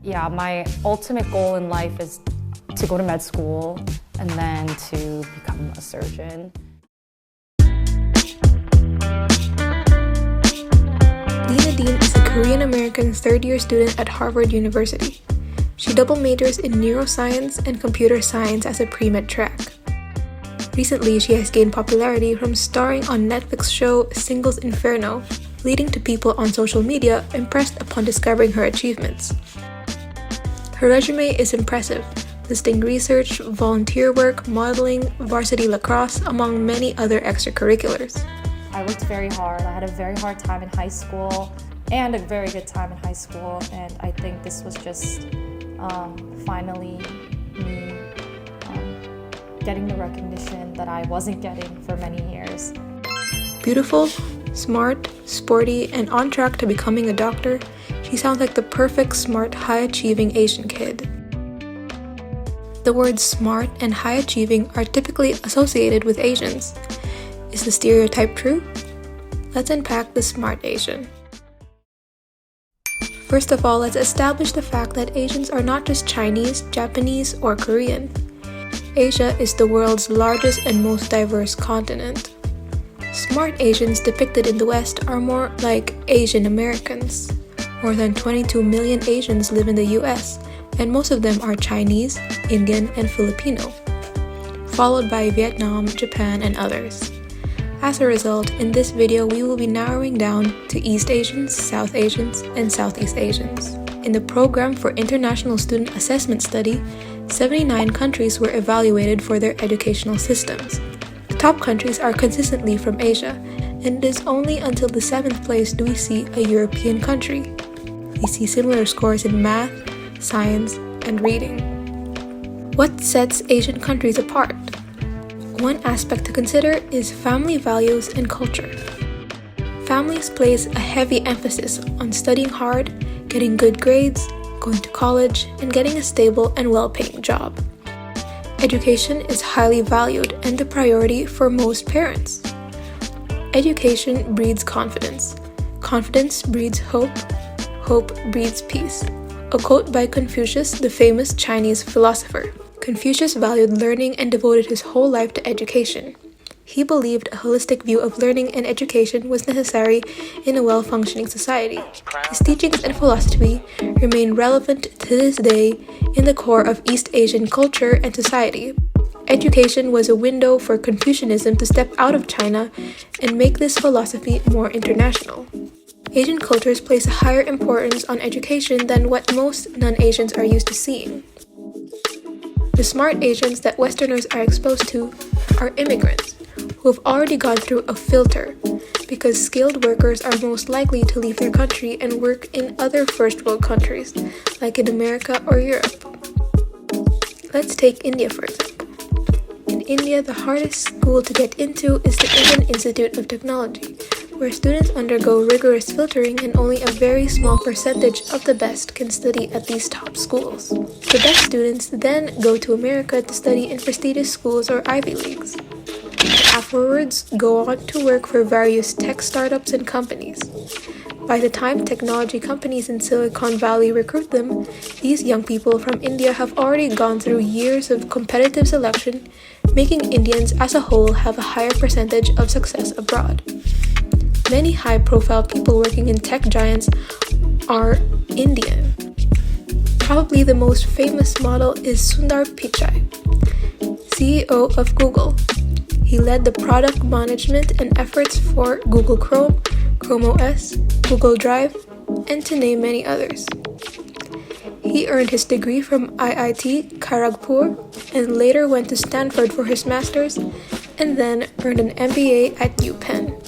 Yeah, my ultimate goal in life is to go to med school and then to become a surgeon. NADINE is a Korean-American third-year student at Harvard University. She double majors in neuroscience and computer science as a pre-med track. Recently, she has gained popularity from starring on Netflix show Singles Inferno, leading to people on social media impressed upon discovering her achievements. Her resume is impressive, listing research, volunteer work, modeling, varsity lacrosse, among many other extracurriculars. I worked very hard. I had a very hard time in high school and a very good time in high school, and I think this was just finally me getting the recognition that I wasn't getting for many years. Beautiful, smart, sporty, and on track to becoming a doctor, she sounds like the perfect, smart, high-achieving Asian kid. The words smart and high-achieving are typically associated with Asians. Is the stereotype true? Let's unpack the smart Asian. First of all, let's establish the fact that Asians are not just Chinese, Japanese, or Korean. Asia is the world's largest and most diverse continent. Smart Asians depicted in the West are more like Asian Americans. More than 22 million Asians live in the US, and most of them are Chinese, Indian, and Filipino, followed by Vietnam, Japan, and others. As a result, in this video we will be narrowing down to East Asians, South Asians, and Southeast Asians. In the Program for International Student Assessment Study, 79 countries were evaluated for their educational systems. The top countries are consistently from Asia, and it is only until the 7th place do we see a European country. We see similar scores in math, science, and reading. What sets Asian countries apart? One aspect to consider is family values and culture. Families place a heavy emphasis on studying hard, getting good grades, going to college, and getting a stable and well-paying job. Education is highly valued and the priority for most parents. Education breeds confidence. Confidence breeds hope. Hope breeds peace. A quote by Confucius, the famous Chinese philosopher. Confucius valued learning and devoted his whole life to education. He believed a holistic view of learning and education was necessary in a well-functioning society. His teachings and philosophy remain relevant to this day in the core of East Asian culture and society. Education was a window for Confucianism to step out of China and make this philosophy more international. Asian cultures place a higher importance on education than what most non-Asians are used to seeing. The smart Asians that Westerners are exposed to are immigrants, who have already gone through a filter, because skilled workers are most likely to leave their country and work in other first world countries, like in America or Europe. Let's take India for example. In India, the hardest school to get into is the Indian Institute of Technology, where students undergo rigorous filtering and only a very small percentage of the best can study at these top schools. The best students then go to America to study in prestigious schools or Ivy Leagues. Afterwards, go on to work for various tech startups and companies. By the time technology companies in Silicon Valley recruit them, these young people from India have already gone through years of competitive selection, making Indians as a whole have a higher percentage of success abroad. Many high-profile people working in tech giants are Indian. Probably the most famous model is Sundar Pichai, CEO of Google. He led the product management and efforts for Google Chrome, Chrome OS, Google Drive, and to name many others. He earned his degree from IIT Kharagpur and later went to Stanford for his master's and then earned an MBA at UPenn.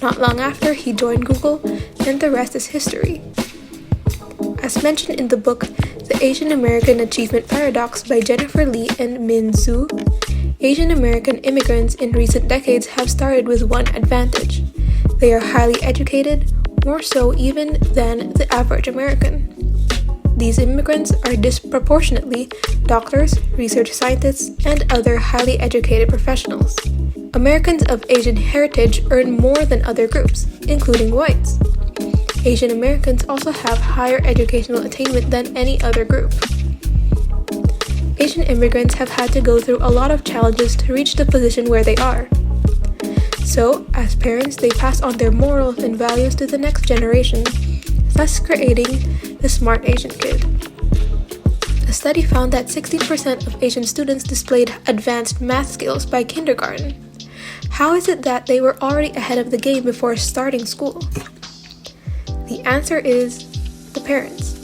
Not long after, he joined Google, and the rest is history. As mentioned in the book, The Asian American Achievement Paradox by Jennifer Lee and Min Zhu, Asian American immigrants in recent decades have started with one advantage. They are highly educated, more so even than the average American. These immigrants are disproportionately doctors, research scientists, and other highly educated professionals. Americans of Asian heritage earn more than other groups, including whites. Asian Americans also have higher educational attainment than any other group. Asian immigrants have had to go through a lot of challenges to reach the position where they are. So, as parents, they pass on their morals and values to the next generation, thus creating the smart Asian kid. A study found that 16% of Asian students displayed advanced math skills by kindergarten. How is it that they were already ahead of the game before starting school? The answer is the parents.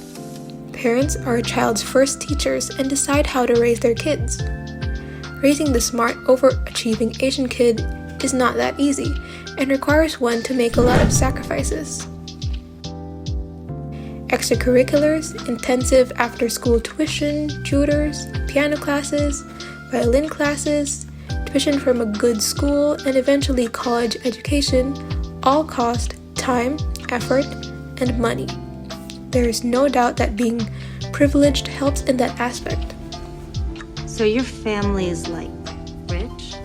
Parents are a child's first teachers and decide how to raise their kids. Raising the smart, overachieving Asian kid is not that easy and requires one to make a lot of sacrifices. Extracurriculars, intensive after-school tuition, tutors, piano classes, violin classes, tuition from a good school, and eventually college education all cost time, effort, and money. There is no doubt that being privileged helps in that aspect. So your family is like rich?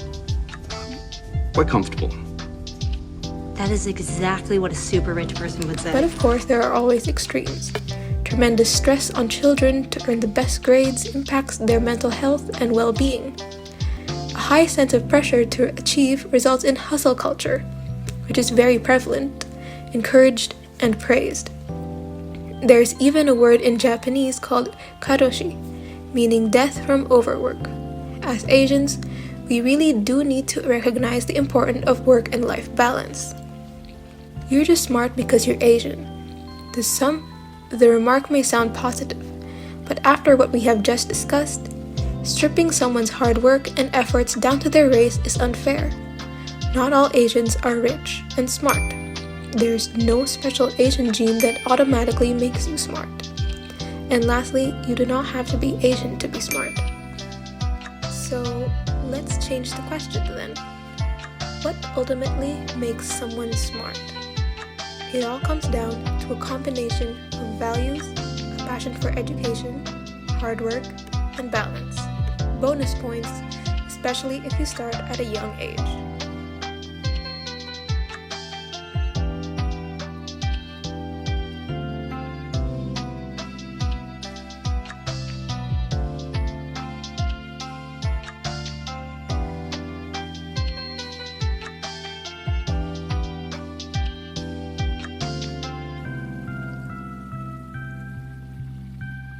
Quite comfortable. That is exactly what a super rich person would say. But of course, there are always extremes. Tremendous stress on children to earn the best grades impacts their mental health and well-being. A high sense of pressure to achieve results in hustle culture, which is very prevalent, encouraged, and praised. There's even a word in Japanese called karoshi, meaning death from overwork. As Asians, we really do need to recognize the importance of work and life balance. You're just smart because you're Asian. To some, the remark may sound positive, but after what we have just discussed, stripping someone's hard work and efforts down to their race is unfair. Not all Asians are rich and smart. There's no special Asian gene that automatically makes you smart. And lastly, you do not have to be Asian to be smart. So, let's change the question then. What ultimately makes someone smart? It all comes down to a combination of values, a passion for education, hard work, and balance. Bonus points, especially if you start at a young age.